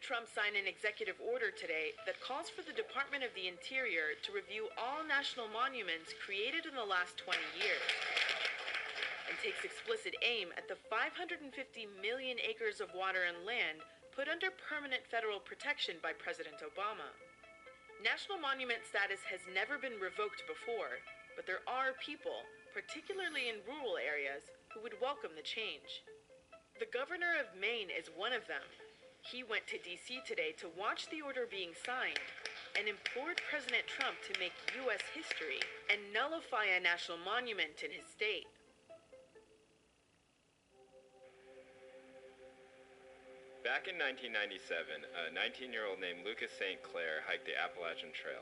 President Trump signed an executive order today that calls for the Department of the Interior to review all national monuments created in the last 20 years and takes explicit aim at the 550 million acres of water and land put under permanent federal protection by President Obama. National monument status has never been revoked before, but there are people, particularly in rural areas, who would welcome the change. The governor of Maine is one of them. He went to D.C. today to watch the order being signed and implored President Trump to make U.S. history and nullify a national monument in his state. Back in 1997, a 19-year-old named Lucas St. Clair hiked the Appalachian Trail.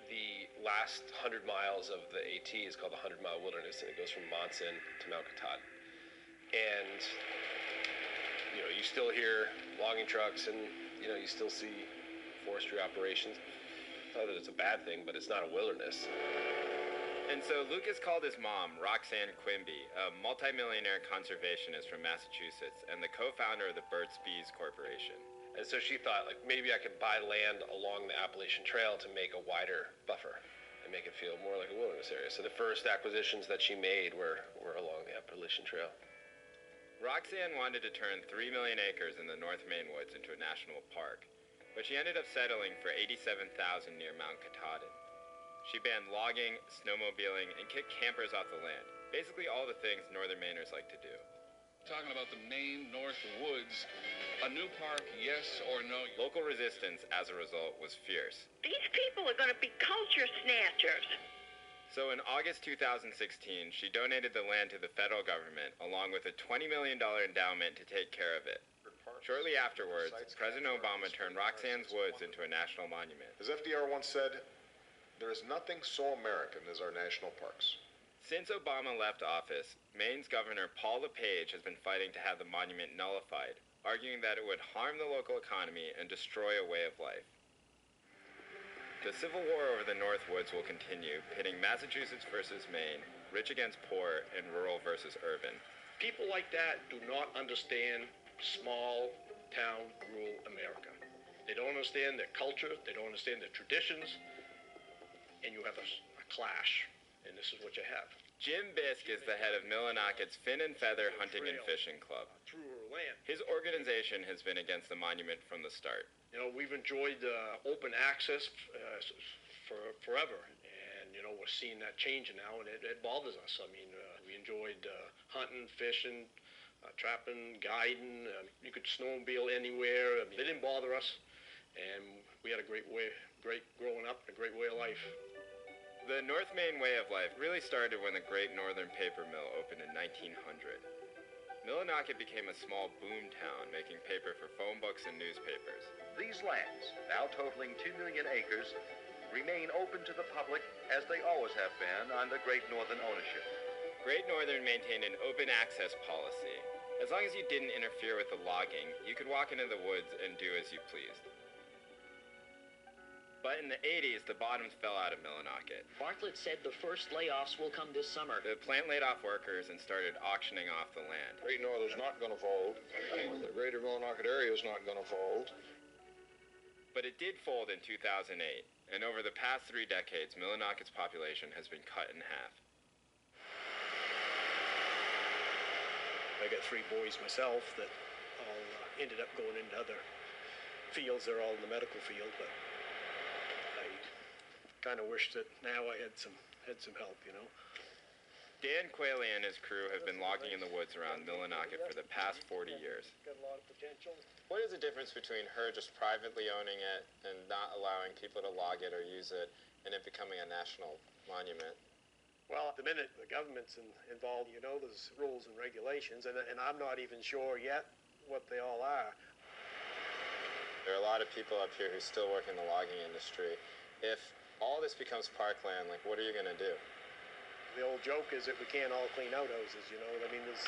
The last 100 miles of the AT is called the 100-mile wilderness, and it goes from Monson to Mount Katahdin. And, you still hear logging trucks and, you still see forestry operations. Not that it's a bad thing, but it's not a wilderness. And so Lucas called his mom, Roxanne Quimby, a multimillionaire conservationist from Massachusetts and the co-founder of the Burt's Bees Corporation. And so she thought, maybe I could buy land along the Appalachian Trail to make a wider buffer and make it feel more like a wilderness area. So the first acquisitions that she made were along the Appalachian Trail. Roxanne wanted to turn 3 million acres in the North Maine woods into a national park, but she ended up settling for 87,000 near Mount Katahdin. She banned logging, snowmobiling, and kicked campers off the land. Basically all the things Northern Mainers like to do. Talking about the Maine North Woods, a new park, yes or no? Local resistance, as a result, was fierce. These people are going to be culture snatchers. So in August 2016, she donated the land to the federal government, along with a $20 million endowment to take care of it. Shortly afterwards, President Obama turned Roxanne's Woods into a national monument. As FDR once said, there is nothing so American as our national parks. Since Obama left office, Maine's Governor Paul LePage has been fighting to have the monument nullified, arguing that it would harm the local economy and destroy a way of life. The Civil War over the North Woods will continue, pitting Massachusetts versus Maine, rich against poor, and rural versus urban. People like that do not understand small town rural America. They don't understand their culture, they don't understand their traditions, and you have a clash, and this is what you have. Jim Bisk is the head of Millennicket's Fin and Feather Hunting and Fishing Club. Through her land. His organization has been against the monument from the start. We've enjoyed open access for forever, and we're seeing that changing now, and it bothers us. We enjoyed hunting, fishing, trapping, guiding. You could snowmobile anywhere. They didn't bother us, and we had a great growing up, and a great way of life. The North Maine way of life really started when the Great Northern Paper Mill opened in 1900. Millinocket became a small boom town, making paper for phone books and newspapers. These lands, now totaling 2 million acres, remain open to the public as they always have been under Great Northern ownership. Great Northern maintained an open access policy. As long as you didn't interfere with the logging, you could walk into the woods and do as you pleased. But in the 80s, the bottoms fell out of Millinocket. Bartlett said the first layoffs will come this summer. The plant laid off workers and started auctioning off the land. Great Northern's not going to fold. The greater Millinocket area is not going to fold. But it did fold in 2008, and over the past 3 decades, Millinocket's population has been cut in half. I got 3 boys myself that all ended up going into other fields. They're all in the medical field, but I kind of wish that now I had some help, Dan Quayle and his crew have been logging in the woods around Millinocket for the past 40 years. Got a lot of potential. What is the difference between her just privately owning it and not allowing people to log it or use it, and it becoming a national monument? Well, at the minute, the government's involved, there's rules and regulations, and I'm not even sure yet what they all are. There are a lot of people up here who still work in the logging industry. If all this becomes parkland, what are you going to do? The old joke is that we can't all clean out houses, there's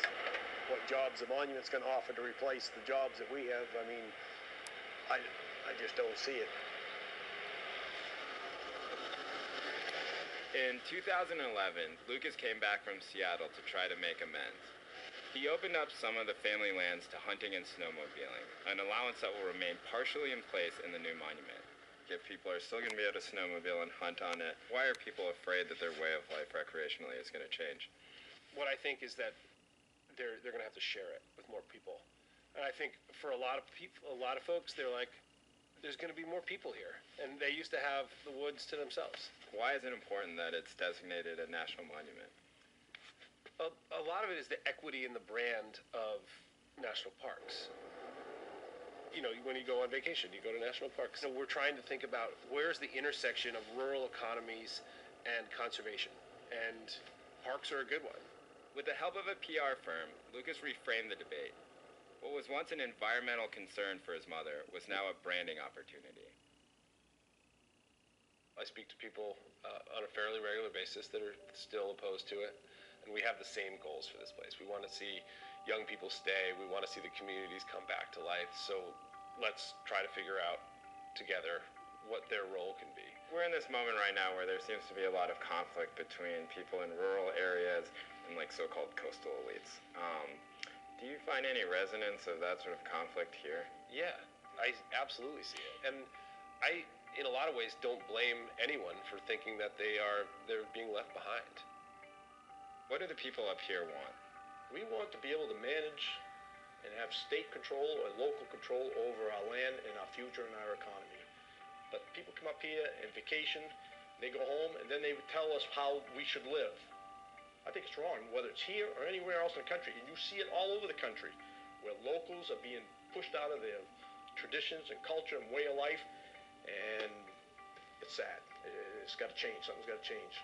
what jobs the monument's going to offer to replace the jobs that we have. I just don't see it. In 2011, Lucas came back from Seattle to try to make amends. He opened up some of the family lands to hunting and snowmobiling, an allowance that will remain partially in place in the new monument. If people are still going to be able to snowmobile and hunt on it, why are people afraid that their way of life recreationally is going to change? What I think is that they're going to have to share it with more people. And I think for a lot of people, a lot of folks, they're like, there's going to be more people here. And they used to have the woods to themselves. Why is it important that it's designated a national monument? A lot of it is the equity in the brand of national parks. You know, when you go on vacation, you go to national parks. So we're trying to think about where's the intersection of rural economies and conservation. And parks are a good one. With the help of a PR firm, Lucas reframed the debate. What was once an environmental concern for his mother was now a branding opportunity. I speak to people on a fairly regular basis that are still opposed to it. And we have the same goals for this place. We want to see young people stay. We want to see the communities come back to life. So let's try to figure out together what their role can be. We're in this moment right now where there seems to be a lot of conflict between people in rural areas and like so-called coastal elites. Do you find any resonance of that sort of conflict here? Yeah, I absolutely see it. And I, in a lot of ways, don't blame anyone for thinking that they're being left behind. What do the people up here want? We want to be able to manage and have state control or local control over our land and our future and our economy. But people come up here and vacation, they go home, and then they would tell us how we should live. I think it's wrong, whether it's here or anywhere else in the country. And you see it all over the country, where locals are being pushed out of their traditions and culture and way of life, and it's sad. It's got to change. Something's got to change.